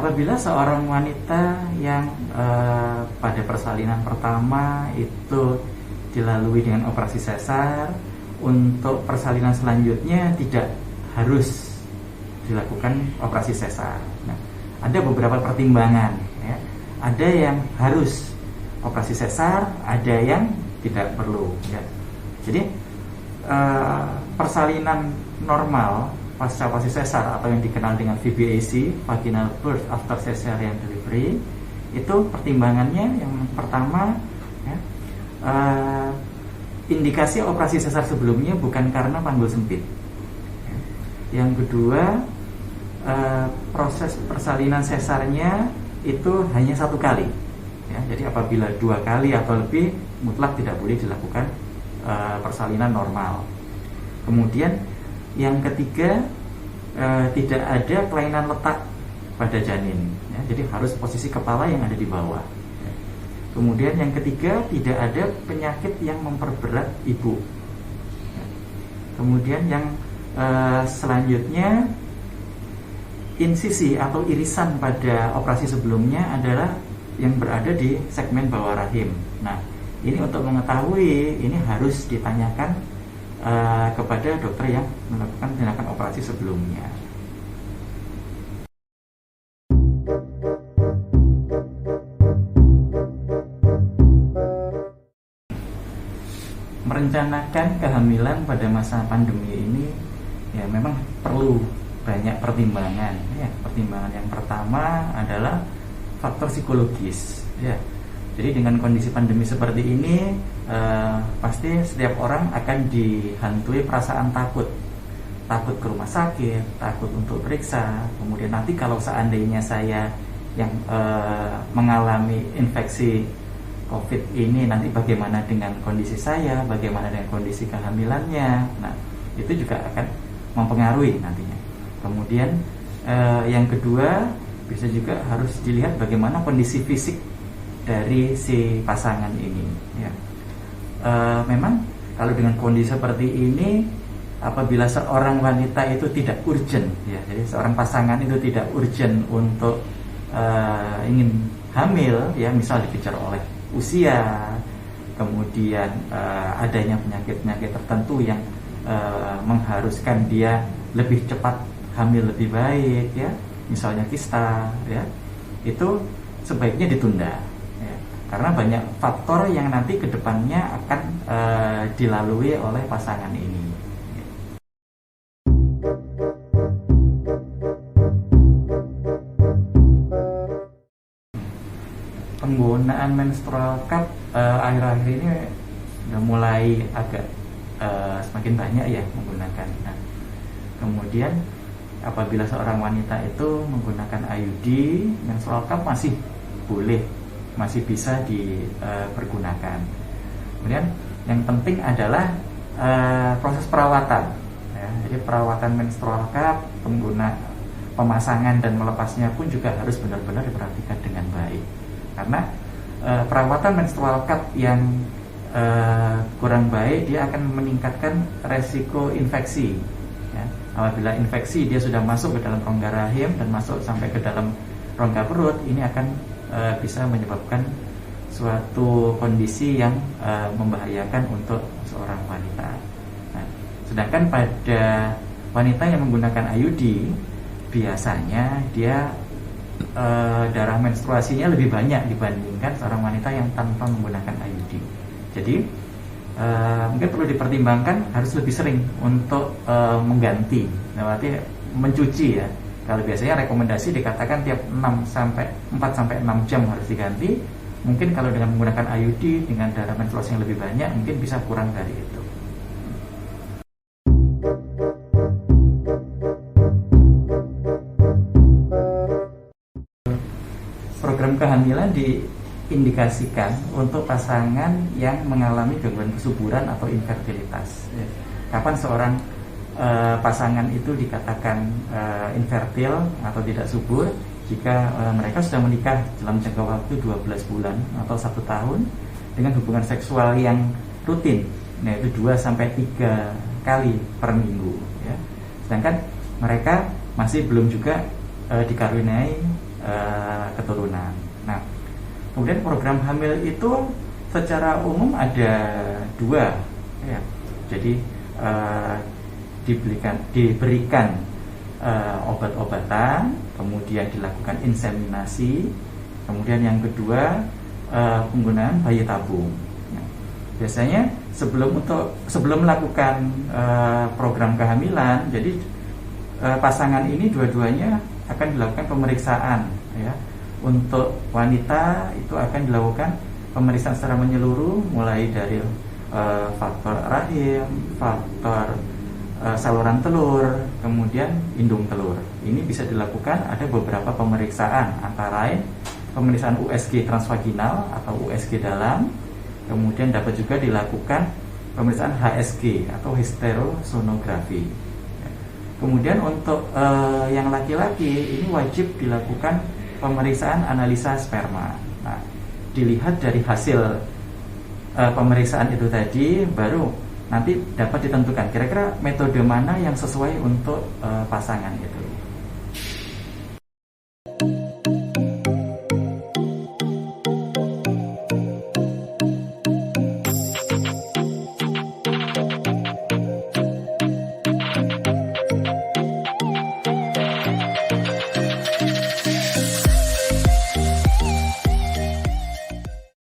apabila seorang wanita yang pada persalinan pertama itu dilalui dengan operasi sesar, untuk persalinan selanjutnya tidak harus dilakukan operasi sesar. Nah, ada beberapa pertimbangan, ya. Ada yang harus operasi sesar, ada yang tidak perlu, ya. Jadi persalinan normal pasca operasi sesar atau yang dikenal dengan VBAC, vaginal birth after cesarean delivery, itu pertimbangannya yang pertama, ya, indikasi operasi sesar sebelumnya bukan karena panggul sempit. Yang kedua, proses persalinan sesarnya itu hanya 1 kali, ya. Jadi apabila 2 kali atau lebih, mutlak tidak boleh dilakukan persalinan normal. Kemudian yang ketiga, tidak ada kelainan letak pada janin, ya. Jadi harus posisi kepala yang ada di bawah, ya. Kemudian yang ketiga, tidak ada penyakit yang memperberat ibu, ya. Kemudian yang selanjutnya, insisi atau irisan pada operasi sebelumnya adalah yang berada di segmen bawah rahim. Nah, ini untuk mengetahui ini harus ditanyakan kepada dokter yang melakukan tindakan operasi sebelumnya. Merencanakan kehamilan pada masa pandemi ini, ya, memang perlu banyak pertimbangan, ya. Pertimbangan yang pertama adalah faktor psikologis, ya. Jadi dengan kondisi pandemi seperti ini, pasti setiap orang akan dihantui perasaan takut ke rumah sakit, takut untuk periksa. Kemudian nanti kalau seandainya saya yang mengalami infeksi COVID ini, nanti bagaimana dengan kondisi saya, bagaimana dengan kondisi kehamilannya. Nah, itu juga akan mempengaruhi nantinya. Kemudian yang kedua, bisa juga harus dilihat bagaimana kondisi fisik dari si pasangan ini, ya. Memang kalau dengan kondisi seperti ini, apabila seorang wanita itu tidak urgent, ya, jadi seorang pasangan itu tidak urgent untuk ingin hamil, ya, misal dikejar oleh usia, kemudian adanya penyakit-penyakit tertentu yang mengharuskan dia lebih cepat hamil lebih baik, ya, misalnya kista, ya, itu sebaiknya ditunda, ya, karena banyak faktor yang nanti kedepannya akan dilalui oleh pasangan ini. Penggunaan menstrual cup akhir-akhir ini sudah mulai agak semakin banyak, ya, menggunakan. Nah, kemudian apabila seorang wanita itu menggunakan IUD, menstrual cup masih boleh, masih bisa dipergunakan. Kemudian yang penting adalah proses perawatan, ya. Jadi perawatan menstrual cup, pemasangan dan melepasnya pun juga harus benar-benar diperhatikan dengan baik. Karena perawatan menstrual cup yang kurang baik, dia akan meningkatkan resiko infeksi, ya. Apabila infeksi dia sudah masuk ke dalam rongga rahim dan masuk sampai ke dalam rongga perut, ini akan bisa menyebabkan suatu kondisi yang membahayakan untuk seorang wanita. Nah, sedangkan pada wanita yang menggunakan IUD, biasanya dia darah menstruasinya lebih banyak dibandingkan seorang wanita yang tanpa menggunakan IUD. Jadi mungkin perlu dipertimbangkan harus lebih sering untuk mengganti, berarti mencuci, ya. Kalau biasanya rekomendasi dikatakan tiap 4 sampai 6 jam harus diganti. Mungkin kalau dengan menggunakan IUD dengan darah menstruasi yang lebih banyak, mungkin bisa kurang dari itu. Program kehamilan diindikasikan untuk pasangan yang mengalami gangguan kesuburan atau infertilitas. Kapan seorang pasangan itu dikatakan infertil atau tidak subur? Jika mereka sudah menikah dalam jangka waktu 12 bulan atau 1 tahun dengan hubungan seksual yang rutin, yaitu 2 sampai 3 kali per minggu, ya. Sedangkan mereka masih belum juga dikaruniai keturunan. Nah, kemudian program hamil itu secara umum ada dua, ya. Jadi diberikan obat-obatan, kemudian dilakukan inseminasi, kemudian yang kedua penggunaan bayi tabung. Nah, biasanya sebelum melakukan program kehamilan, jadi pasangan ini dua-duanya akan dilakukan pemeriksaan, ya. Untuk wanita itu akan dilakukan pemeriksaan secara menyeluruh, mulai dari faktor rahim, faktor saluran telur, kemudian indung telur. Ini bisa dilakukan, ada beberapa pemeriksaan, antara lain pemeriksaan USG transvaginal atau USG dalam, kemudian dapat juga dilakukan pemeriksaan HSG atau hysterosonografi. Kemudian untuk yang laki-laki ini wajib dilakukan pemeriksaan analisa sperma. Nah, dilihat dari hasil pemeriksaan itu tadi, baru nanti dapat ditentukan kira-kira metode mana yang sesuai untuk pasangan itu.